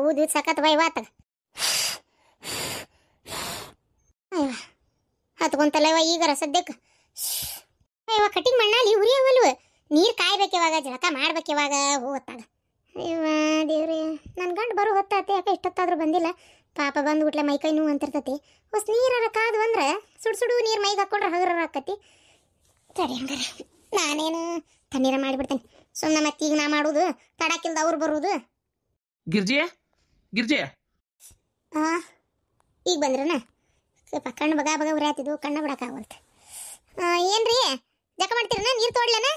ಊದಿ ಸಖತ್ ಬೈ ವಾತ ಹತ್ಕೊಂತಲ್ಲ ಈಗಾರ ಸದ್ಯಕ್ಕೆ ಕಟಿಂಗ್ ಮಣ್ಣಲ್ಲಿ ಉರಿಯವಲ್ವ ನೀರು ಕಾಯ್ಬೇಕು ಇವಾಗ ಜಳಕ ಮಾಡ್ಬೇಕು ಇವಾಗ ಹೋಗತ್ತಾಗ ಅಯ್ಯವ ದೇವ್ರಿ ನನ್ನ ಗಂಡು ಬರೋ ಹೊತ್ತಾತಿ ಯಾಕೆ ಇಷ್ಟೊತ್ತಾದ್ರೂ ಬಂದಿಲ್ಲ ಪಾಪ ಬಂದ್ಬಿಟ್ಲೆ ಮೈಕೈ ನೋವು ಅಂತಿರ್ತತಿ ಹೊಸ ನೀರಾರ ಕಾದು ಅಂದ್ರೆ ಸುಡು ನೀರು ಮೈಗೆ ಹಾಕೊಂಡ್ರೆ ಹಗರ ಹಾಕತಿ ಸರಿ ಹಂಗಾರೆ ನಾನೇನು ತಣ್ಣೀರ ಮಾಡಿಬಿಡ್ತೇನೆ ಸುಮ್ಮನೆ ಮತ್ತೆ ಈಗ ನಾ ಮಾಡೋದು ತಡಾಕಿಲ್ದ ಅವ್ರು ಬರೋದು ಗಿರ್ಜಿ ಗಿರ್ಜಿ ಈಗ ಬಂದ್ರನ ಸ್ವಲ್ಪ ಕಣ್ಣು ಬಗ ಬಗ ಉರಿಯಾತಿದ್ವು ಕಣ್ಣ ಬಿಡಕ್ಕಾಗಲ್ತು ಏನ್ರಿ ಜಕ ಮಾಡ್ತೀರನ ನೀರು ತೋಡ್ಲೇನ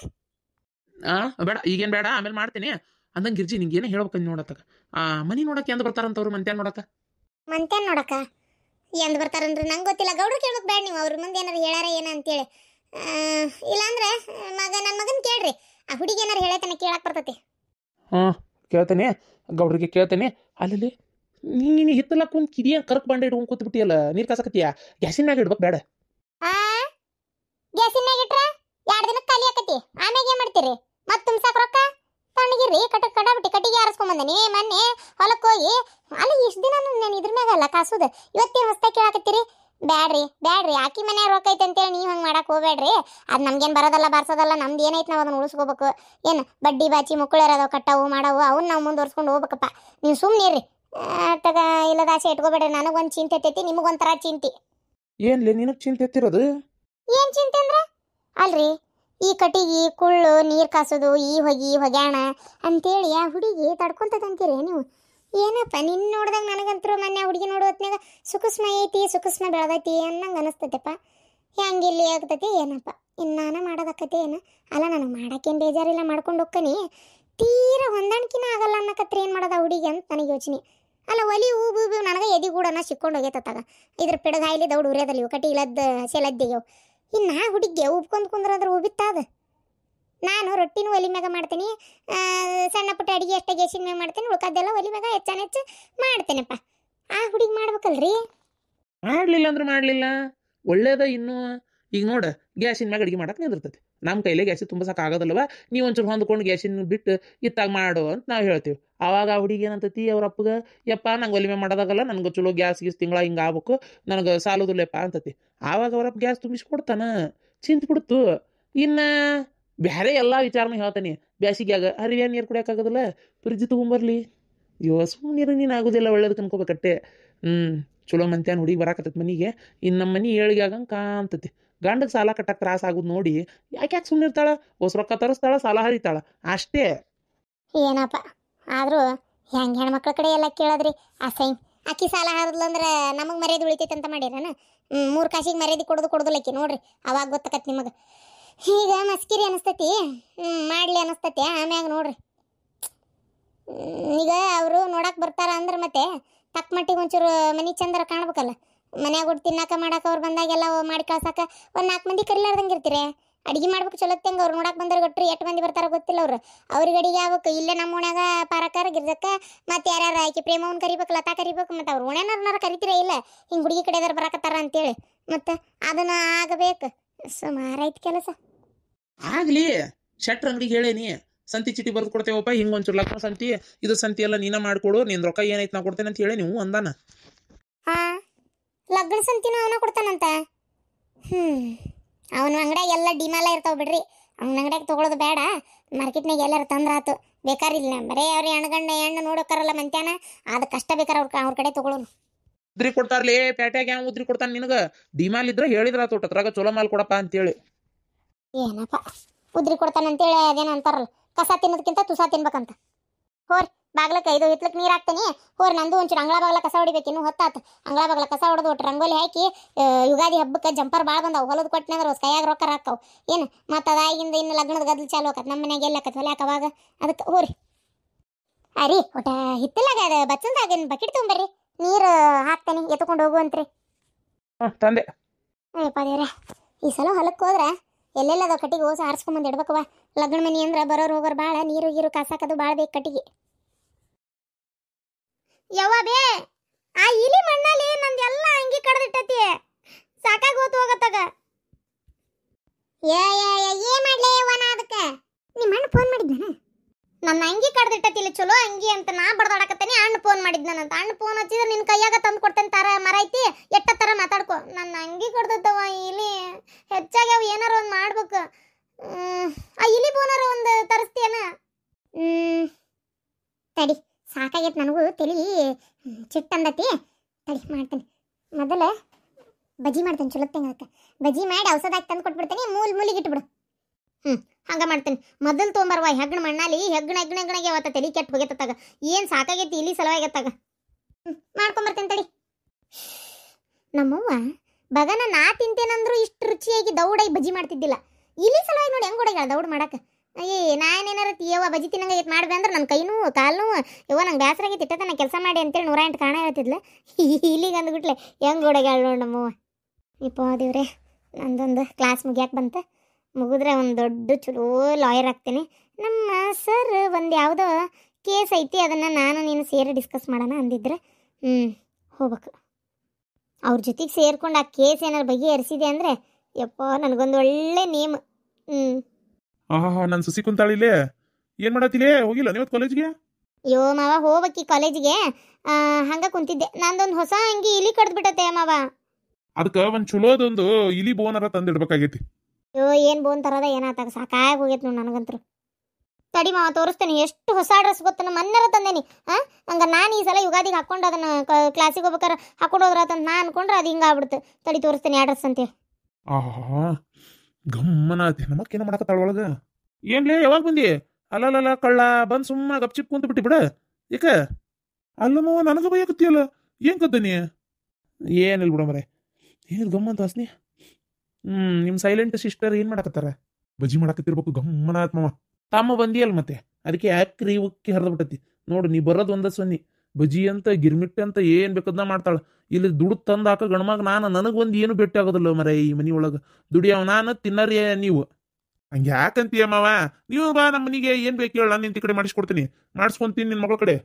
ಬೇಡ ಈಗೇನು ಬೇಡ ಆಮೇಲೆ ಮಾಡ್ತೀನಿ ಅಂದಂಗೆ ಗಿರ್ಜಿ ನಿಂಗೆ ಏನೋ ಹೇಳ್ಬೇಕಂದು ನೋಡತ್ತಕ ಮನಿ ನೋಡಕ್ಕೆ ಎಂದ ಬರ್ತಾರಂತವ್ರು ಮಂತ್ಯಾನ್ ನೋಡಕ್ಕ ಎಂದ್ ಬರ್ತಾರನ್ರಿ ನಂಗೆ ಗೊತ್ತಿಲ್ಲ ಗೌಡ್ರು ಕೇಳ್ಬೇಕು ಬೇಡ ನೀವು ಅವ್ರ ಮುಂದೆ ಏನಾರು ಹೇಳ್ಯಾರ ಏನ ಅಂತೇಳಿ ಇಲ್ಲಾಂದ್ರೆ ನನ್ನ ಮಗನ ಕೇಳ್ರಿ ಆ ಹುಡುಗಿ ಏನಾರು ಹೇಳತನ ಕೇಳಕ್ ಬರ್ತತಿ ಕೇಳ್ತೇನೆ ಗೌಡ್ರಿಗೆ ಕೇಳ್ತೇನೆ ಅಲ್ಲಿ ನೀನು ಹಿತ್ತಲ್ಲ ಕುಂತ್ ಕಿಡಿಯ ಕರ್ಕ್ ಬಂಡೆ ಇಟ್ಕೊಂಡು ಕೂತ್ಬಿಟ್ಟಿಯಲ್ಲ ನೀರು ಕಾಸಕತ್ತೀಯ ಗ್ಯಾಸಿನ ಮ್ಯಾಗ ಇಡ್ಬೇಕು ಬೇಡ ಗ್ಯಾಸಿನ ಮ್ಯಾಗ ಇಟ್ರೆ 2 ದಿನಕ್ಕೆ ಖಾಲಿ ಆಕತಿ ಆಮ್ಯಾಗ ಏನ್ ಮಾಡ್ತೀರಿ ಮತ್ತೆ ತುಂಬ್ಸಾಕ ರೊಕ್ಕ ತಣ್ಣಗಿರ್ರಿ ಕಟಾಬಿಟ್ಟಿ ಕಟ್ಟಿಗೆ ಆರಿಸ್ಕೊಂಬಂದನಿ ಮೊನ್ನೆ ಹೊಲಕ್ಕೆ ಹೋಗಿ ಅಲ್ಲಿ ಇಷ್ಟು ದಿನ ನಾನು ಇದ್ರ ಮ್ಯಾಗಲ್ಲ ಕಾಸುದು ಇವತ್ತೇನು ಹೊಸ್ತಾಗಿ ಕೇಳಾಕತ್ತೀರಿ ಬ್ಯಾಡ್ರಿ ಆಕಿ ಮನ್ಯಾಗ ರೊಕ್ಕ ಐತೆ ಅಂತೇಳಿ ನೀವು ಹಂಗೆ ಮಾಡಕ್ಕೆ ಹೋಗ್ಬೇಡ್ರಿ ಅದು ನಮ್ಗೇನು ಬರೋದಲ್ಲ ಬಾರ್ಸೋದಲ್ಲ ನಮ್ದು ಏನೈತೆ ನಾವು ಅದನ್ನ ಉಳಿಸ್ಕೋಬೇಕು ಏನು ಬಡ್ಡಿ ಬಾಚಿ ಮುಕ್ಕಳೇರದವು ಕಟ್ಟವು ಮಾಡವು ಅವನ್ನ ನಾವು ಮುಂದುವರ್ಸ್ಕೊಂಡು ಹೋಗ್ಬೇಕಪ್ಪ ನೀವು ಸುಮ್ಮನೆ ಇರ್ರಿ ತಗ ಇಲ್ಲದ ಆಸೆ ಇಟ್ಕೋಬೇಡ್ರಿ ನನಗೊಂದು ಚಿಂತೆ ಐತಿ ನಿಮಗೊಂಥರ ಚಿಂತೆ ಏನ್ಲಿ ನಿನಗೆ ಚಿಂತೆ ಎತ್ತಿರೋದು ಏನು ಚಿಂತೆ ಅಂದ್ರೆ ಅಲ್ರಿ ಈ ಕಟ್ಟಿಗೆ ಕುಳ್ಳು ನೀರು ಕಾಸೋದು ಈ ಹೊಗ್ಯಾಣ ಅಂತೇಳಿ ಆ ಹುಡುಗಿ ತಡ್ಕೊಂತದಂತೀರಿ ನೀವು ಏನಪ್ಪ ನಿನ್ನ ನೋಡ್ದಾಗ ನನಗಂತರೂ ಮೊನ್ನೆ ಆ ಹುಡುಗಿ ನೋಡೋ ಹೊತ್ನಾಗ ಸುಕುಸ್ಮ ಐತಿ ಸುಕುಸ್ಮ ಬೆಳೆದೈತಿ ಅನ್ನಂಗೆ ಅನಿಸ್ತೈತಪ್ಪ ಹೆಂಗಿಲ್ಲಿ ಆಗ್ತೈತಿ ಏನಪ್ಪ ಇನ್ನು ನಾನು ಮಾಡೋದಕ್ಕತಿ ಏನು ಅಲ್ಲ ನನಗೆ ಮಾಡೋಕ್ಕೇನು ಬೇಜಾರಿಲ್ಲ ಮಾಡ್ಕೊಂಡು ಹೋಗ್ಕನಿ ತೀರಾ ಹೊಂದಾಣಿಕೆನ ಆಗಲ್ಲ ಅನ್ನಕತ್ರ ಏನು ಮಾಡೋದು ಆ ಹುಡುಗಿ ಅಂತ ನನಗೆ ಯೋಚನೆ ಅಲ್ಲ ಒಲಿ ಹೂ ನನಗೆ ಎದಿಗೂಡನ ಸಿಕ್ಕೊಂಡು ಹೋಗೈತತ್ತಾಗ ಇದ್ರ ಪಿಡಗಾಯಿಲಿ ದೌಡು ಉರಿಯೋದಲ್ಲಿ ಕಟ್ಟಿ ಇಲ್ಲದ ಸೆಲದ್ದೆಗೆವು ಇನ್ನು ಹುಡುಗಿಗೆ ಉಬ್ಕೊಂಡು ಕುಂದ್ರಾದ್ರೆ ಉಬಿತ್ತಾದ ನಾನು ರೊಟ್ಟಿನೂ ಒಲಿ ಮ್ಯಾಗ ಮಾಡ್ತೀನಿ ಸಣ್ಣ ಪುಟ್ಟ ಅಡುಗೆ ಅಷ್ಟೇ ಗ್ಯಾಸಿನ ಮ್ಯಾಗ ಮಾಡ್ತೀನಿ ಉಳ್ಕದ್ದೆಲ್ಲ ಒಲಿ ಮ್ಯಾಗ ಹೆಚ್ಚು ಮಾಡ್ತೇನೆಪ್ಪ ಆ ಹುಡುಗಿ ಮಾಡ್ಬೇಕಲ್ರಿ ಮಾಡಲಿಲ್ಲ ಅಂದ್ರೆ ಮಾಡಲಿಲ್ಲ ಒಳ್ಳೇದ ಇನ್ನೂ ಈಗ ನೋಡ ಗ್ಯಾಸಿನ ಮ್ಯಾಗ ಅಡುಗೆ ಮಾಡಕ್ಕೆ ನಿಂದಿರ್ತೈತಿ ನಮ್ಮ ಕೈಲೇ ಗ್ಯಾಸಿಗೆ ತುಂಬಿಸಕ್ಕೆ ಆಗೋದಲ್ವ ನೀವು ಒಂಚೂರು ಹೊಂದ್ಕೊಂಡು ಗ್ಯಾಸಿನ ಬಿಟ್ಟು ಇತ್ತಾಗ ಮಾಡು ಅಂತ ನಾವು ಹೇಳ್ತೀವಿ ಆವಾಗ ಆ ಹುಡುಗಿ ಏನಂತೈತಿ ಅವ್ರ ಅಪ್ಪಗೆ ಯಪ್ಪ ನಂಗೆ ಒಲಿ ಮ್ಯಾಗ ಮಾಡೋದಾಗಲ್ಲ ನನಗೆ ಚಲೋ ಗ್ಯಾಸ್ ತಿಂಗಳ ಹಿಂಗೆ ಆಗ್ಬೇಕು ನನಗೆ ಸಾಲೋದಿಲ್ಲಪ್ಪ ಅಂತತಿ ಆವಾಗ ಅವರಪ್ಪ ಗ್ಯಾಸ್ ತುಂಬಿಸ್ಕೊಡ್ತಾನ ಚಿಂತೆ ಬಿಡ್ತು ಇನ್ನು ಬೇರೆ ಎಲ್ಲ ವಿಚಾರನೂ ಹೇಳ್ತಾನೆ ಬ್ಯಾಸಿಗ್ಯಾಗ ಹರಿವ್ಯಾ ನೀರು ಕುಡಿಯೋಕ್ಕಾಗೋದಿಲ್ಲ ಫ್ರಿಜ್ ತೊಗೊಂಬರ್ಲಿ ಸುಮ್ಮನೆ ನೀನು ಆಗೋದಿಲ್ಲ ಒಳ್ಳೇದಕ್ಕೆ ಅನ್ಕೋಬೇಕಟ್ಟೆ ಚಲೋ ಮಂತ್ಯಾನ ಹುಡುಗಿ ಬರಾಕತ್ತೈತಿ ಮನೆಗೆ ಇನ್ನು ನಮ್ಮ ಮನೆ ಏಳಿಗೆ ಆಗಂಗೆ ಕಾಂತತಿ ಗಂಡಗೆ ಸಾಲ ಕಟ್ಟಕ್ಕೆ ತ್ರಾಸ ಆಗೋದು ನೋಡಿ ಯಾಕೆ ಸುಮ್ಮನೆ ಇರ್ತಾಳ ಹೊಸ ರೊಕ್ಕ ತರಿಸ್ತಾಳ ಸಾಲ ಹರಿತಾಳ ಅಷ್ಟೇ ಏನಪ್ಪ ಆದರೂ ಹೆಂಗೆ ಹೆಣ್ಮಕ್ಳ ಕಡೆ ಎಲ್ಲ ಕೇಳೋದ್ರಿ ಅಸಹ್ಯ ಅಕ್ಕಿ ಸಾಲ ಹಾರಿದ್ಲಂದ್ರೆ ನಮಗೆ ಮರ್ಯಾದೆ ಉಳಿತೈತೆ ಅಂತ ಮಾಡಿರನ 3 ಕಾಸಿಗೆ ಮರ್ಯಾದೆ ಕೊಡೋದು ನೋಡ್ರಿ ಅವಾಗ ಗೊತ್ತಾಕತ್ ನಿಮಗೆ ಈಗ ಮಸ್ಕಿರಿ ಅನಿಸ್ತತಿ ಮಾಡಲಿ ಅನಿಸ್ತತಿ ಆಮ್ಯಾಗ ನೋಡ್ರಿ ಈಗ ಅವರು ನೋಡಕ್ಕೆ ಬರ್ತಾರ ಅಂದ್ರೆ ಮತ್ತೆ ತಕ್ಕ ಮಟ್ಟಿಗೆ ಒಂಚೂರು ಮನೆ ಚಂದರ ಕಾಣ್ಬೇಕಲ್ಲ ಮನ್ಯಾಗ ಒಟ್ಟು ತಿನ್ನಕ್ಕೆ ಮಾಡಕ್ಕೆ ಅವ್ರು ಬಂದಾಗೆಲ್ಲ ಮಾಡಿ ಕಳ್ಸಕ್ಕೆ ಒಂದು 4 ಮಂದಿ ಕರಿಲಾರ್ದಂಗೆ ಇರ್ತೀರಿ ಅಡುಗೆ ಮಾಡ್ಬೇಕು ಚಲೋತ್ತಂಗೆ ಅವ್ರು ನೋಡಕ್ಕೆ ಬಂದವ್ರು ಗಟ್ರಿ 8 ಮಂದಿ ಬರ್ತಾರ ಗೊತ್ತಿಲ್ಲ ಅವ್ರಿಗೆ ಅಡುಗೆ ಆಗ್ಬೇಕು ಇಲ್ಲೇ ನಮ್ಮ ಓಣ್ಯಾಗ ಪಾರಕಾರ ಗಿರ್ಜಕ್ಕ ಮತ್ತು ಯಾರ್ಯಾರು ಆಯ್ಕೆ ಪ್ರೇಮವನ್ನ ಕರಿಬೇಕು ಲತಾ ಕರಿಬೇಕು ಮತ್ತು ಅವ್ರು ಓಣ್ಯಾನವ್ರನ್ನಾರ ಕರಿತೀರ ಇಲ್ಲ ಹಿಂಗೆ ಹುಡುಗಿ ಕಡೆದಾರ ಬರಾಕತ್ತಾರ ಅಂತೇಳಿ ಮತ್ತು ಅದನ್ನು ಆಗಬೇಕು ಸುಮಾರೈತಿ ಕೆಲಸ ಆಗ್ಲಿ ಶೆಟ್ರ್ ಅಂಗಡಿಗೆ ಹೇಳೇನಿ ಸಂತಿ ಚೀಟಿ ಬರ್ದು ಕೊಡ್ತೇವಪ್ಪ ಹಿಂಗೆ ಒಂಚೂರು ಲಗ್ನ ಸಂತಿ ಇದು ಸಂತಿ ಎಲ್ಲ ನೀನ ಮಾಡ್ಕೊಡು ನಿನ್ನ ರೊಕ್ಕ ಏನೈತೆ ನಾ ಕೊಡ್ತೇನೆ ಅಂತ ಹೇಳಿ ನೀವು ಅಂದಾನ ಲಗ್ನ ಸಂತಿನೂ ಅವನ ಕೊಡ್ತಾನಂತ ಅವನ ಅಂಗಡಿಯಾಗ ಎಲ್ಲ ಡಿಮಾಲ ಇರ್ತಾವ ಬಿಡ್ರಿ ಅವನ ಅಂಗಡಿಯಾಗ ತೊಗೊಳೋದು ಬೇಡ ಮಾರ್ಕೆಟ್ನಾಗ ಎಲ್ಲಾರು ತಂದ್ರಾತು ಬೇಕಾರಿಲ್ಲ ಬರೇ ಅವ್ರ ಹೆಣ್ಣು ನೋಡೋಕಾರಲ್ಲ ಮಂತ್ಯಾನ ಅದು ಕಷ್ಟ ಬೇಕಾರೆ ಅವ್ರ ಕಡೆ ತೊಗೊಳೋನು ಉದ್ರಿ ಕೊಡ್ತಾರ್ಲಿ ಪೇಟ್ಯಾಗ ಯಾವ ಉದ್ರಿ ಕೊಡ್ತಾನೆ ನಿನಗೆ ಡಿಮಾಲ್ ಇದ್ರೆ ಹೇಳಿದ್ರ ತೋಟ ಅದ್ರಾಗ ಚಲೋ ಮಾಲ್ ಕೊಡಪ್ಪ ಅಂತೇಳಿ ಏನಪ್ಪ ಉದ್ರಿ ಕೊಡ್ತಾನಂತೇಳಿ ಅದೇನೋ ಅಂತಾರಲ್ಲ ಕಸ ತಿನ್ನೋದಕ್ಕಿಂತ ತುಸ ತಿನ್ಬೇಕಂತ ಹೋರಿ ಬಾಗ್ಲಕ್ಕೆ ಇದು ಹಿತ್ಲಕ್ಕೆ ನೀರು ಹಾಕ್ತೀನಿ ಹೋರಿ ನಂದು ಒಂಚೂರು ಅಂಗಳ ಬಾಗ್ಲ ಕಸ ಹೊಡಿಬೇಕು ಇನ್ನೂ ಹೊತ್ತಾತು ಅಂಗಳ ಬಾಗ್ಲ ಕಸ ಹೊಡೆದು ಒಟ್ಟು ರಂಗೋಲಿ ಹಾಕಿ ಯುಗಾದಿ ಹಬ್ಬಕ್ಕೆ ಜಂಪರ್ ಭಾಳ ಬಂದಾವು ಹೊಲದ ಕೊಟ್ಟಿನಾಗ ಕೈಯಾಗ ರೊಕ್ಕ ಹಾಕವು ಏನು ಮತ್ತು ಅದಾಗಿಂದ ಇನ್ನು ಲಗ್ನದ ಗದ್ದಲು ಚಾಲು ಆಕತ್ ನಮ್ಮ ಮನೆಯಾಗ ಎಲ್ಲ ಆಕತ್ ಹೊಲ್ಯಾಕ ಅವಾಗ ಅದಕ್ಕೆ ಹೋರಿ ಅರಿ ಒಟ್ಟ ಹಿತ್ತಲಾಗ ಅದು ಬಚ್ಚಂದಾಗ ಬಕೆಟ್ ತೊಗೊಂಬರ್ರಿ ನೀರು ಹಾಕ್ತೇನೆ ಎತ್ಕೊಂಡು ಹೋಗುವಂತ್ರಿ ತಂದೆ ಅಯ್ಯಪ್ಪ ದೇವ್ರೆ ಈ ಸಲ ಹೊಲಕ್ಕೆ ಹೋದ್ರೆ ಎಲ್ಲೆಲ್ಲದ ಕಟ್ಟಿಗೆ ಹೋಸ ಆರಿಸ್ಕೊಂಬಂದು ಇಡ್ಬೇಕವ ಲಗ್ನ ಮನೆ ಅಂದ್ರೆ ಬರೋರು ಹೋಗೋರು ಭಾಳ ನೀರು ಗೀರು ಕಾಸಾಕೋದು ಭಾಳ ಬೇಕು ಕಟ್ಟಿಗೆ ಯವ್ವ ಬೇ ಆ ಇಲಿ ಮಣ್ಣಲ್ಲಿ ನಂದೆಲ್ಲ ಅಂಗಿ ಕಡ್ದಿಟ್ಟತಿ ಸಾಕಾಗಿ ಹೋತು ಹೋಗತ್ತಾಗ ಏ ಮಾಡ್ಲೇ ಯವ್ವ ನಾ ಅದಕ್ಕೆ ನಿಮ್ಮ ಅಣ್ಣ ಫೋನ್ ಮಾಡಿದ್ದಾನ ನನ್ನ ಅಂಗಿ ಕಡ್ದಿಟ್ಟತಿಲ್ಲ ಚಲೋ ಅಂಗಿ ಅಂತ ನಾ ಬಡದಾಡಕತ್ತೇನೆ. ಅಣ್ಣ ಫೋನ್ ಮಾಡಿದ್ನಂತ. ಅಣ್ಣ ಫೋನ್ ಹಚ್ಚಿದ್ರೆ ನಿನ್ನ ಕೈಯಾಗ ತಂದು ಕೊಡ್ತೇನೆ ತರ ಮರ ಐತಿ ಎಟ್ಟ ತರ ಮಾತಾಡ್ಕೊ. ನನ್ನ ಅಂಗಿ ಕಡ್ದತ್ತವ ಇಲಿ ಹೆಚ್ಚಾಗಿ ಅವು ಏನಾರ ಒಂದು ಮಾಡ್ಬೇಕು. ಆ ಇಲಿ ಬೋನಾರ ಒಂದು ತರಿಸ್ತೀಯನ? ತಡಿ ಸಾಕಾಗೈತೆ ನನಗೂ ತಲಿ ಚಿಟ್ಟಂದತಿ. ತಡಿ ಮಾಡ್ತೇನೆ. ಮೊದಲ ಬಜ್ಜಿ ಮಾಡ್ತೇನೆ ಚಲೋ ತೆಂಗಕ್ಕೆ. ಬಜ್ಜಿ ಮಾಡಿ ಔಷಧಾಗಿ ತಂದು ಕೊಟ್ಬಿಡ್ತೇನೆ. ಮೂಲಿಗೆ ಇಟ್ಬಿಡು. ಹಂಗೆ ಮಾಡ್ತೇನೆ. ಮೊದಲು ತೊಗೊಂಬರ್ವ ಹೆಗ್ಣ ಮಣ್ಣಾಲಿ ಹೆಗ್ಣಗೆ ಅವತ್ತ ತಲೆ ಕೆಟ್ಟು ಹೋಗೈತತ್ತಾಗ. ಏನು ಸಾಕಾಗೈತಿ ಇಲಿ ಸಲವಾಗತ್ತಾಗ. ಮಾಡ್ಕೊಂಬರ್ತೇನೆ ತಡಿ. ನಮ್ಮವ್ವ ಬಗನ ನಾ ತಿಂತೇನಂದ್ರು ಇಷ್ಟು ರುಚಿಯಾಗಿ ದೌಡಾಗಿ ಬಜ್ಜಿ ಮಾಡ್ತಿದ್ದಿಲ್ಲ. ಇಲಿ ಸಲವಾಗಿ ನೋಡಿ ಹೆಂಗೆ ಹೊಡೆಗಳ ದೌಡ್ ಮಾಡಕ್ಕೆ. ನಾನೇನಾರ ಯವ್ವ ಬಜ್ಜಿ ತಿನ್ನಂಗೈತೆ ಮಾಡ್ಬೇ ಅಂದ್ರೆ ನನ್ನ ಕೈನೂ ಕಾಲು ಯವ್ವ ನಂಗೆ ಬೇಸರಾಗೈತಿ ಇಟ್ಟದ ನಾ ಕೆಲಸ ಮಾಡಿ ಅಂತೇಳಿ 108 ಕಾಣ ಹೇಳ್ತಿದ್ಲ. ಇಲ್ಲಿಗೆ ಅಂದ್ಬಿಟ್ಲೆ ಹೆಂಗೆ ಹೊಡೆಗಳ ನೋಡಿ ನಮ್ಮವ್ವ. ಇಪ್ಪ ದೇವ್ರೆ ನಂದೊಂದು ಕ್ಲಾಸ್ ಮುಗಿಯಾಕೆ ಬಂತ. ಮುಗಿದ್ರೆ ಒಂದು ದೊಡ್ಡ ಚಲೋ ಲಾಯರ್ ಆಗ್ತೇನೆ. ನಮ್ಮ ಸರ್ ಒಂದು ಯಾವುದೋ ಕೇಸ್ ಐತಿ, ಅದನ್ನು ನಾನು ನೀನು ಸೇರಿ ಡಿಸ್ಕಸ್ ಮಾಡೋಣ ಅಂದಿದ್ರೆ ಹೋಗ್ಬೇಕು. ಅವ್ರ ಜೊತೆಗೆ ಸೇರ್ಕೊಂಡು ಆ ಕೇಸ್ ಏನಾರು ಬಗೆಹರಿಸಿದೆ ಅಂದರೆ ಯಪ್ಪ ನನಗೊಂದು ಒಳ್ಳೆ ನೇಮ್. ನನ್ನ ಸುಸಿ ಕುಂತಾಳಿಲ್ಲೇ ಏನು ಮಾಡತ್ತಿಲೇ? ಹೋಗಿಲ್ಲ ನೀವು ಕಾಲೇಜ್ಗೆ? ಅಯ್ಯೋ ಮಾವ ಹೋಗ್ಬೇಕಿ ಕಾಲೇಜಿಗೆ. ಹಂಗೆ ಕುಂತಿದ್ದೆ. ನಂದೊಂದು ಹೊಸ ಅಂಗಿ ಇಲಿ ಕಡ್ದು ಬಿಟ್ಟತ್ತೆ ಮಾವ. ಅದಕ್ಕೆ ಒಂದು ಚಲೋದೊಂದು ಇಲಿ ಬೋನರ ತಂದಿಡ್ಬೇಕಾಗೈತಿ. ಅಯ್ಯೋ ಏನು ಬೋನ್ ತರದ ಏನಾತಾಗ ಸಾಕಾಗಿ ಹೋಗೈತೆ ನೋಡಿ ನನಗಂತರು. ತಡಿ ಮಾವ ತೋರಿಸ್ತೇನೆ. ಎಷ್ಟು ಹೊಸ ಡ್ರೆಸ್ ಗೊತ್ತ ಮೊನ್ನೆರ ತಂದೇನಿ. ಹಂಗೆ ನಾನು ಈ ಸಲ ಯುಗಾದಿಗೆ ಹಾಕೊಂಡು ಅದನ್ನು ಕ್ಲಾಸಿಗೆ ಹೋಗ್ಬೇಕಾರೆ ಹಾಕೊಂಡು ಹೋದ್ರಾತಂತ ನಾ ಅನ್ಕೊಂಡ್ರೆ ಅದು ಹಿಂಗೆ ಆಗ್ಬಿಡ್ತು. ತಡಿ ತೋರಿಸ್ತೇನೆ ಯಾವ ಡ್ರೆಸ್ ಅಂತೇಳಿ. ಗಮ್ಮನ ನಮ್ಮಕ್ಕೇನ ಮಾಡಕತ್ತಾಳ ಒಳಗೆ. ಏನ್ಲೇ ಯಾವಾಗ ಬಂದಿ? ಅಲ್ಲಲ್ಲ ಕಳ್ಳ ಬಂದು ಸುಮ್ಮನೆ ಗಪ್ಚಿಪ್ ಕುಂತ ಬಿಟ್ಟಿ ಬಿಡ. ಯಾಕ ಅಲ್ಲಮ್ಮ ನನಗೆ ಬೈಯಕತ್ತೀಯಲ್ಲ, ಏನು ಕದ್ದನಿ? ಏನಿಲ್ಲ ಬಿಡ ಮರೆ. ಏನಿಲ್ಲ ಗಮ್ಮಂತ ವಾಸ್ನಿ. ನಿಮ್ಮ ಸೈಲೆಂಟ್ ಸಿಸ್ಟರ್ ಏನು ಮಾಡಕತ್ತಾರ? ಬಜ್ಜಿ ಮಾಡಕತ್ತಿರ್ಬೇಕು. ಗಮ್ಮನ ಆತ್ ಮಾವ. ತಮ್ಮ ಬಂದಿಯಲ್ಲ ಮತ್ತೆ ಅದಕ್ಕೆ ಯಾಕ್ರಿ ಉಕ್ಕಿ ಹರಿದು ಬಿಟ್ಟತಿ ನೋಡು. ನೀ ಬರೋದು ಒಂದ ಸೊನ್ನಿ ಬಜ್ಜಿ ಅಂತ ಗಿರ್ಮಿಟ್ಟೆ ಅಂತ ಏನು ಬೇಕದನ್ನ ಮಾಡ್ತಾಳೆ. ಇಲ್ಲಿ ದುಡ್ಡು ತಂದು ಹಾಕ ಗಣಮಾಗ ನನಗೊಂದು ಏನು ಭೇಟಿ ಆಗೋದಿಲ್ಲ ಮರೆ. ಈ ಮನೆ ಒಳಗೆ ದುಡಿಯವ ನಾನು, ತಿನ್ನರಿ ನೀವು. ಹಂಗೆ ಯಾಕಂತೀಯ ಮಾವ? ನೀವು ಬಾ ನಮ್ಮ ಮನೆಗೆ ಏನು ಬೇಕು ಹೇಳ, ನಾನು ನಿಂತ ಕಡೆ ಮಾಡಿಸ್ಕೊಡ್ತೀನಿ. ಮಾಡಿಸ್ಕೊಂತೀನಿ ನಿನ್ನ ಮಗಳ ಕಡೆ.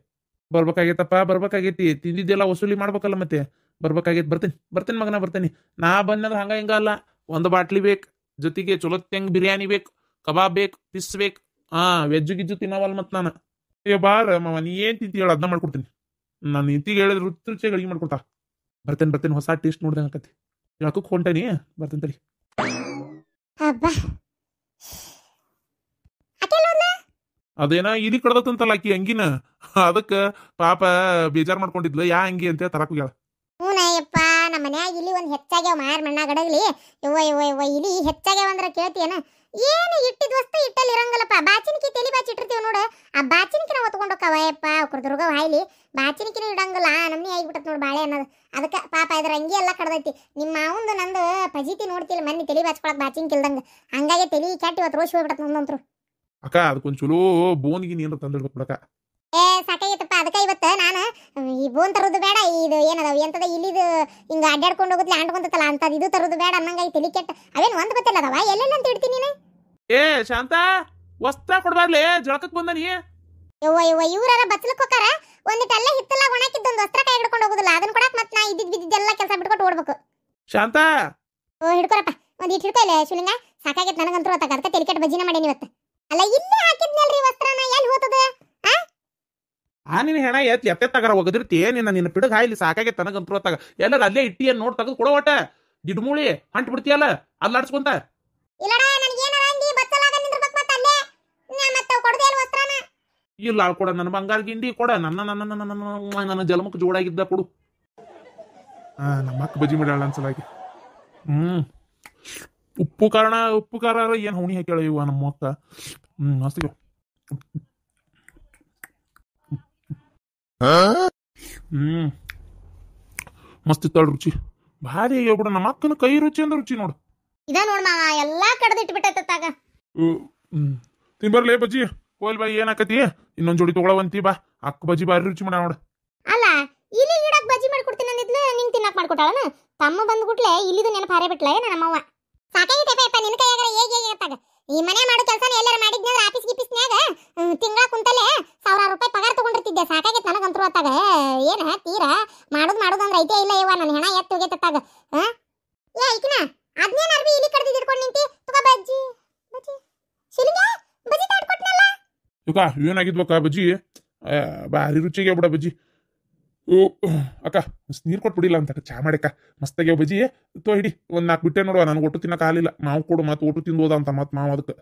ಬರ್ಬೇಕಾಗೈತಪ್ಪ, ಬರ್ಬೇಕಾಗೈತಿ. ತಿಂದಿದ್ದೆಲ್ಲ ವಸೂಲಿ ಮಾಡ್ಬೇಕಲ್ಲ ಮತ್ತೆ. ಬರ್ಬೇಕಾಗೈತಿ. ಬರ್ತೇನೆ ಮಗನ ಬರ್ತೇನೆ. ನಾ ಬಂದ್ರೆ ಹಂಗ ಹಿಂಗ ಅಲ್ಲ. ಒಂದು ಬಾಟ್ಲಿ ಬೇಕು, ಜೊತೆಗೆ ಚಲೋ ತೆಂಗ್ ಬಿರಿಯಾನಿ ಬೇಕು, ಕಬಾಬ್ ಬೇಕು, ಫಿಸ್ ಬೇಕು. ವೆಜ್ಜು ಗಿಜ್ಜು ತಿನ್ನವಲ್ಲ ಮತ್ತು ನಾನು. ಬಾರ ಮಾವ, ನೀ ಏನು ತಿಂತಿ ಹೇಳ ಅದನ್ನ ಮಾಡ್ಕೊಡ್ತೀನಿ. ನಾನು ಇಂತಿಗೆ ಹೇಳಿದ್ರೆ ರುಚಿಯಾಗಿ ಅಡುಗೆ ಮಾಡ್ಕೊಡ್ತಾ. ಬರ್ತೇನೆ. ಹೊಸ ಟೇಸ್ಟ್ ನೋಡ್ದಂಗೆ ಆಕತಿ. ಯಾಕಕ್ಕೆ ಹೊಂಟೇನಿ. ಬರ್ತೇನೆ ತಡಿ. ಅದೇನ ಇಲಿ ಕಡ್ದತ್ತಂತಲ್ಲ ಆಕಿ ಅಂಗಿನ. ಅದಕ್ಕೆ ಪಾಪ ಬೇಜಾರು ಮಾಡ್ಕೊಂಡಿದ್ಲು. ಯಾ ಅಂಗಿ ಅಂತ ತರಕ್ ಹೋಗ್ಯಾಳ. ಹ್ಞೂನಯ್ಯಪ್ಪ ನಮ್ಮ ಮನ್ಯಾಗ ಇಲ್ಲಿ ಒಂದು ಹೆಚ್ಚಾಗ್ಯಾವ ಮಾರ್ ಮಣ್ಣ ಗಡಗ್ಲಿ. ಯವ್ವ ಇಲಿ ಹೆಚ್ಚಾಗ್ಯಾವ ಅಂದ್ರೆ ಕೇಳ್ತೀಯನ? ಏನು ಇಟ್ಟಿದ ವಸ್ತು ಇಟ್ಟಲ್ಲಿ ಇರಂಗಲ್ಲಪ್ಪ. ಬಾಚಿನಿಕಿ ತಲಿ ಬಾಚಿ ಇಟ್ಟಿರ್ತೀವಿ ನೋಡು. ಆ ಬಾಚಿನಿಕಿನ ಹೊತ್ಕೊಂಡೋಕ್ಕವಯ್ಯಪ್ಪ ಅವ್ರ ದುರ್ಗ ಹಾಯ್ಲಿ. ಬಾಚಿನಿಕಿನ ಇಡಂಗಿಲ್ಲ. ನಮ್ನಿ ಆಗಿಬಿಟ್ಟತ್ ನೋಡು ಬಾಳೆ ಅನ್ನೋದು. ಅದಕ್ಕೆ ಪಾಪ ಇದ್ರ ಅಂಗಿ ಎಲ್ಲ ಕಡ್ದೈತಿ. ನಿಮ್ಮ ಮಾವಂದು ನಂದು ಪಜಿತಿ ನೋಡ್ತಿಲ್ಲ ಮೊನ್ನೆ ತಲಿ ಬಾಚ್ಕೊಳಕ್ ಬಾಚಿನಿಕಿ ಇಲ್ದಂಗೆ. ಹಂಗಾಗಿ ತಲಿ ಕೆಟ್ಟ ಇವತ್ತು ರೋಷ್ ಹೋಗ್ಬಿಡತ್ ನಮ್ದಂತ್ರು. ಅಕ್ಕ ಅದಕ್ಕೊಂದು ಚಲೋ ಬೋನ್ಗಿ ನೀನು ತಂದಿಡ್ಬೇಕು ಬಿಡಕ್ಕ. ಸಾಕಾಗೈತಪ್ಪ. ಅದಕ್ಕೆ ಇವತ್ತು ನಾನು ಈ ಬೋನ್ ತರೋದು ಬೇಡ, ಇದು ಏನದ ಎಂತದ ಇಲ್ಲಿದು ಹಿಂಗ ಅಡ್ಡಾಡ್ಕೊಂಡು ಹೋಗುತ್ತಲ್ಲ ಅಂಟ್ಕೊಂತಲ್ಲ ಅಂತದ್ ಇದು ತರೋದು ಬೇಡ ಅನ್ನಂಗಾಗಿ ತಲಿ ಕೆಟ್ಟ. ಅವೇನು ಒಂದು ಗೊತ್ತಿಲ್ಲ ಅದಾವ ಎಲ್ಲೆಲ್ಲ ಅಂತ ಇಡ್ತೀನಿ ನೀನು. ಶಾಂತ ವಸ್ತ್ರ ಕೊಡ್ಬಾರ್ಲಿ, ಜಳಕಕ್ಕೆ ಬಂದ ನೀ. ಯವ್ವ ಇವ್ರಾರ ಬಚ್ಚಲಕ್ಕೆ ಹೋಗಾರ. ಒಂದಿಟ್ಟೆಲ್ಲ ಹಿತ್ತಲ್ಲ ಒಣಕಿದ್ದೊಂದು ವಸ್ತ್ರ ಕೈ ಹಿಡ್ಕೊಂಡು ಹೋಗುದಿಲ್ಲ. ಅದನ್ನ ಕೊಡಕ್ ಮತ್ತೆ ನಾ ಇದ್ದಿದ್ದೆಲ್ಲ ಕೆಲಸ ಬಿಟ್ಕೊಟ್ಟು ಓಡ್ಬೇಕು. ಶಾಂತ ಹಿಡ್ಕೊರಪ್ಪ, ಒಂದು ಇಟ್ಟು ಹಿಡ್ಕೊ. ಇಲ್ಲ ಶಿವಲಿಂಗ ಸಾಕಾಗೈತೆ ನನಗಂತೂ ಹೊತ್ತಾಗ. ಅದಕ್ಕೆ ತಲಿ ಕೆಟ್ಟ ಬಜ್ಜಿನ ಮಾಡೇನಿ ಇವತ್ತು. ಅಲ್ಲ ಇಲ್ಲೇ ಹಾಕಿದ್ನಲ್ರಿ ವಸ್ತ್ರನ, ಎಲ್ಲಿ ಹೋತದ? ನಿನ್ನ ಹೆಣ ಎತ್ತೆ ತಗರ ಒಗದಿರ್ತಿ. ನಿನ್ನ ಪಿಡಗ್ ಹಾಯ್ಲಿ ಸಾಕಾಗೈತೆ ನನಗಂತೂ ಹೊತ್ತಾಗ. ಎಲ್ಲರ ಅಲ್ಲೇ ಇಟ್ಟಿ ಏನು ನೋಡಿ ತೆಗೆದು ಕೊಡೋ ಒಟ್ಟ. ಗಿಡ್ಮೂಳಿ ಅಂಟ್ ಬಿಡ್ತೀಯಲ್ಲ ಅಲ್ಲಾಡ್ಸ್ಕೊಂತ. ಇಲ್ಲ ಕೊಡ ನನ್ನ ಬಂಗಾರ ಗಿಂಡಿ ಕೊಡ. ನನ್ನ ಜಲಮಕ್ಕೆ ಜೋಡಾಗಿದ್ದ ಕೊಡು. ನಮ್ಮ ಅಕ್ಕ ಬಜ್ಜಿ ಮಾಡ್ಯಾಳ ಅನ್ಸಲಾಗಿ. ಉಪ್ಪು ಖಾರ ಏನು ಹೌಣಿ ಹಾಕ್ಯಾಳ ಇವ ನಮ್ಮ ಅಕ್ಕ. ಮಸ್ತ್ ಮಸ್ತ್ ಇತ್ತಾಳ ರುಚಿ. ಭಾರಿ ಆಗ್ಯಾವ. ನಮ್ಮ ಅಕ್ಕನ ಕೈ ರುಚಿ ಅಂದ್ರೆ ರುಚಿ ನೋಡು. ಇದ ನೋಡ್ ಮಾವ ಎಲ್ಲಾ ಕಡ್ದಿಟ್ಟು ಬಿಟ್ಟೈತಾಗ. ತಿನ್ಬರ್ಲೇ ಬಜ್ಜಿ. ಹೋಲ್ ಬಾ ಏನಾಕತಿ. ಇನ್ನೊಂದ್ ಜೋಡಿ ತಗೊಳವಂತಿ ಬಾ. ಅಕ್ಕ ಬಜ್ಜಿ ಭಾರಿ ರುಚಿ ಮಾಡ ನೋಡ. ಅಲ್ಲ ಇಲ್ಲಿ ಗಿಡಕ್ ಬಜ್ಜಿ ಮಾಡ್ಕೊಡ್ತೀನಿ ಅಂದಿದ್ಲು, ನಿಂಗೆ ತಿನ್ನಕ್ ಮಾಡ್ಕೊಟ್ಟಾಳನ? ತಮ್ಮ ಬಂದ್ಬಿಟ್ಲೆ ಇಲ್ಲಿದು ನೆನಪು ಹಾರೇ ಬಿಟ್ಲೆ ನಮ್ಮವ್ವ. ಸಾಕಾಗಿತ್ತಪ್ಪ ನಿನ್ನ ಕೈಯಾಗ ಹೇಗೆ ಈ ಮನೆ ಮಾಡೋ ಕೆಲಸನ ಎಲ್ಲಾರ ಮಾಡಿದ್ನಂದ್ರೆ ಆಫೀಸ್ ಗಿಫೀಸ್ನ್ಯಾಗ ತಿಂಗಳ ಕುಂತಲೆ 1000 ರೂಪಾಯಿ ಪಗಾರ ತಗೊಂಡಿರ್ತಿದ್ದೆ. ಸಾಕಾಗಿತ್ತು ನನಗಂತರೂ ಹೊತ್ತಾಗ. ಏನ ತೀರಾ ಮಾಡೋದಂದ್ರೆ ಐತೆ ಇಲ್ಲ ಇವ. ನನ್ನ ಹೆಣ ಎತ್ತು ಹೋಗೈತಾಗ. ಐಕಿನ ಅದ್ನೇನ್ ಅರ್ಬಿ ಇಲ್ಲಿ ಕಡ್ದಿದ್ದು ಇಟ್ಕೊಂಡು ನಿಂತಿ. ತಗೋ ಬಜ್ಜಿ ಶಿಲಿಂಗ ಬಜ್ಜಿ ತಾಡ್ಕೊಟ್ನಲ್ಲ. ಯಾಕ ಏನಾಗಿದ್ವಕ್ಕ ಬಜ್ಜಿ ಭಾರಿ ರುಚಿಗೆ ಬಿಡ ಬಜ್ಜಿ. ಓ ಅಕ್ಕ ನೀರ್ ಕೊಟ್ಬಿಡಿಲ್ಲ ಅಂತ ಚಾ ಮಾಡಿಕ್ಕ ಮಸ್ತಾಗ್ಯಾವ ಬಜ್ಜಿ. ತೋ ಹಿಡಿ ಒಂದ್ 4 ಬಿಟ್ಟೆ ನೋಡುವ, ನನಗೆ ಒಟ್ಟು ತಿನ್ನಕ್ ಆಗಲಿಲ್ಲ. ಮಾವು ಕೊಡು ಮತ್ತೆ ಒಟ್ಟು ತಿಂದೋದ ಅಂತ ಮತ್ ಮಾವು ಅದಕ್ಕೆ.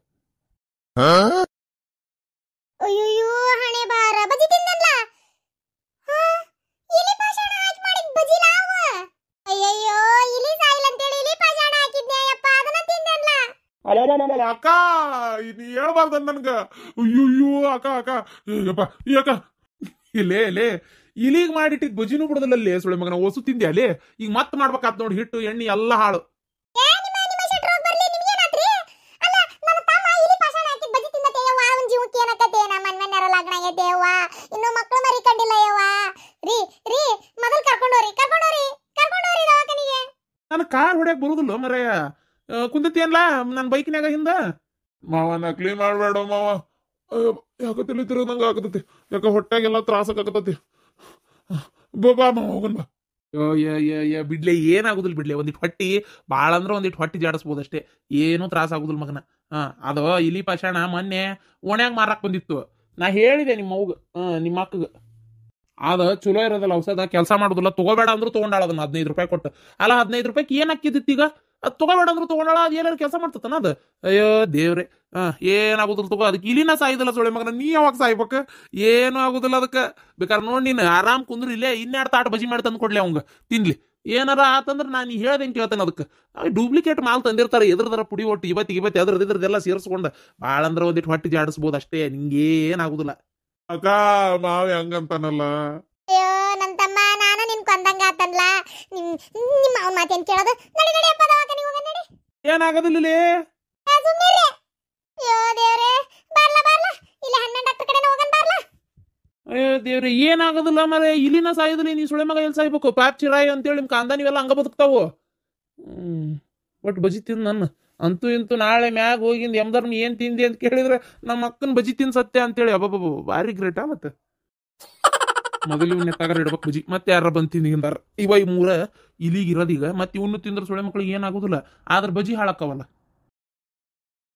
ಅಯ್ಯೋ ಹಣೆ ಬಾರ ಬಜ್ಜಿ ತಿನ್ನಲ್ಲ. ಇಲಿ ಪಾಷಾಣ ಹಾಕಿ ಮಾಡಿದ ಬಜ್ಜಿ ಲಾವ. ಅಯ್ಯಯ್ಯೋ ಇಲಿ ಸಾಯಿಲ್ ಅಂತೇಳಿ ಇಲಿ ಪಾಷಾಣ ಹಾಕಿದ್ನೆ ಯಪ್ಪ, ಅದನ್ನ ತಿನ್ನಲ್ಲ. ಅಲ್ಲ ಅಕ್ಕ ನೀ ಹೇಳ್ಬಾರ್ದ ನನ್ಗ. ಅಯ್ಯಯ್ಯೋ ಅಕ್ಕ ಅಕ್ಕ ಯಪ್ಪ ಅಕ್ಕ ಇಲ್ಲೇ ಇಲಿಗ್ ಮಾಡಿಟ್ಟಿದ್ ಬಜಿನೂ ಬಿಡದಲ್ಲೇ ಸುಳೆ ಮಗನ ಓಸು ತಿಂದ್ಯಾ ಅಲ್ಲೇ. ಈಗ ಮತ್ ಮಾಡ್ಬೇಕಾತ್ ನೋಡಿ, ಹಿಟ್ಟು ಎಣ್ಣೆ ಎಲ್ಲ ಹಾಳು. ಇನ್ನು ಮಕ್ಕಳು ಮರಿ ಕಂಡಿಲ್ಲ ಯವ್ವ. ರೀ ರೀ ಮೊದಲು ಕರ್ಕೊಂಡೋರಿ ದವಾಖಾನಿಗೆ. ನಾನು ಕಾರ್ ಹೊಡ್ಯಾಕ್ ಬರುದಿಲ್ಲ ಮರಯ್ಯ. ಕುಂದತಿ ಅನ್ಲಾ ನನ್ ಬೈಕ್ನ್ಯಾಗ ಹಿಂದ. ಮಾವ ನಕ್ಲಿ ಮಾಡ್ಬೇಡ ಮಾವ, ಯಾಕ ತಿಳಿತಿರೋ ನಂಗ ಆಗತತಿ, ಯಾಕ ಹೊಟ್ಟಾಗೆಲ್ಲ ತ್ರಾಸಕ್ಕಾಗತತಿ. ಬಾ ಮಾವ ಹೋಗನ್ ಬಾ. ಬಿಡ್ಲೆ ಏನಾಗುದಿಲ್ಲ ಬಿಡ್ಲೆ, ಒಂದಿಟ್ಟು ಹೊಟ್ಟಿ ಭಾಳ ಅಂದ್ರೆ ಒಂದಿಟ್ಟು ಹೊಟ್ಟಿ ಜಾಡಿಸ್ಬೋದು ಅಷ್ಟೇ, ಏನೂ ತ್ರಾಸ ಆಗುದಿಲ್ಲ ಮಗನ. ಅದು ಇಲಿ ಪಾಷಾಣ ಮೊನ್ನೆ ಓಣ್ಯಾಗ ಮಾರಾಕ್ ಬಂದಿತ್ತು. ನಾ ಹೇಳಿದೆ ನಿಮ್ಮ ಅವ್ಗ, ನಿಮ್ಮ ಅಕ್ಕಗ ಅದ ಚಲೋ ಇರೋದಲ್ಲ ಔಷಧ, ಕೆಲಸ ಮಾಡುದಿಲ್ಲ, ತಗೋಬೇಡ ಅಂದ್ರೂ ತಗೊಂಡಾಳ ಅದನ್ನ 15 ರೂಪಾಯಿ ಕೊಟ್ಟು. ಅಲ್ಲ 15 ರೂಪಾಯಿಗೆ ಏನ್ ಹಾಕಿದ್ದಿತ್ತು ಈಗ? ಅದು ತಗೋಬೇಡ ಅಂದ್ರೂ ತಗೊಂಡಾಳ, ಅದು ಏನಾರು ಕೆಲಸ ಮಾಡ್ತತನ ಅದು? ಅಯ್ಯೋ ದೇವ್ರೆ, ಏನಾಗುದಿಲ್ಲ ತಗೋ. ಅದಕ್ಕೆ ಇಲಿನ ಸಾಯ್ದಿಲ್ಲ ಸೊಳ್ಳೆ ಮಗನ, ನೀ ಯಾವಾಗ ಸಾಯ್ಬೇಕ? ಏನು ಆಗುದಿಲ್ಲ ಅದಕ್ಕೆ. ಬೇಕಾದ್ರೆ ನೋಡಿ ನೀನು ಆರಾಮ್ ಕುಂದ್ರಿ ಇಲ್ಲೇ, 2 ತಾಟ್ ಬಜಿ ಮಾಡಿ ತಂದು ಕೊಡ್ಲಿ ಅವಂಗ ತಿನ್ಲಿ. ಏನಾರ ಆತಂದ್ರೆ ನಾನು ಹೇಳ್ದಂಗೆ ಕೇಳ್ತೇನೆ ಅದಕ್ಕೆ. ಡೂಪ್ಲಿಕೇಟ್ ಮಾಲ್ ತಂದಿರ್ತಾರೆ, ಎದ್ರದರ ಪುಡಿ ಒಟ್ಟು ಇವತ್ತು ಇದ್ರದ್ದೆಲ್ಲ ಸೇರಿಸ್ಕೊಂಡು ಭಾಳ ಅಂದ್ರೆ ಒಂದಿಟ್ಟು ಹೊಟ್ಟಿ ಜಾಡಿಸ್ಬೋದು ಅಷ್ಟೇ, ನಿಂಗೇನಾಗುದಿಲ್ಲ. ಅಕ್ಕ ಮಾವಿ ಹಂಗಂತಾನಲ್ಲ. ಅಯ್ಯೋ ನನ್ ತಮ್ಮ, ನಾನು ನಿನ್ ಕೊಂದಂಗ ಆತನ್ಲ. ನಿಮ್ಮ ಅವನ್ ಮಾತೇನ್ ಕೇಳೋದು? ನಡಿಯಪ್ಪ ದವಾಖಾನಿಗೆ ಹೋಗೋಣ ನಡಿ. ಏನಾಗದಿಲ್ಲ. ಸುಮ್ಮನೆ ಅಯ್ಯೋ ದೇವ್ರೆ, ಬರ್ಲ ಇಲ್ಲ 12 ಡಾಕ್ಟರ್ ಕಡೆನ ಹೋಗೋಣ ಬರ್ಲ. ಅಯ್ಯೋ ದೇವ್ರೆ, ಏನಾಗೋದಿಲ್ಲ ಮರೆ, ಇಲಿನ ಸಾಯೋದಿಲ್ಲ, ನೀ ಸುಳೆ ಮಗ ಎಲ್ಲಿ ಸಾಯ್ಬೇಕು? ಪ್ಯಾಪ್ ಚಿರಾಯಿ ಅಂತೇಳಿ ನಿಮ್ ಕಾಂದ ನೀವೆಲ್ಲ ಹಂಗ ಬದುಕ್ತಾವು. ಒಟ್ಟು ಬಜಿ ತಿಂದು ನನ್ನ ಅಂತೂ ಇಂತೂ ನಾಳೆ ಮ್ಯಾಗ ಹೋಗಿಂದ ಎಮ್ದರ್ನ ಏನ್ ತಿಂದಿ ಅಂತ ಕೇಳಿದ್ರೆ ನಮ್ಮ ಅಕ್ಕನ ಬಜಿ ತಿನ್ ಸತ್ಯ ಅಂತೇಳಿ ಅಬ್ಬಬ್ಬ ಭಾರಿ ಗ್ರೇಟಾ. ಮತ್ತೆ ಮೊದಲು ಇವನ್ನ ತಗರ ಇಡ್ಬೇಕು ಬಜಿ, ಮತ್ತೆ ಯಾರ ಬಂದು ತಿಂದಿಗಿಂದಾರ. ಇವ ಈ 3 ಇಲಿಗಿರೋದೀಗ, ಮತ್ತೆ ಇವನು ತಿಂದ್ರೆ ಸುಳೆ ಮಕ್ಳಿಗೆ ಏನಾಗುದಿಲ್ಲ, ಆದ್ರೆ ಬಜಿ ಹಾಳಕ್ಕವಲ್ಲ.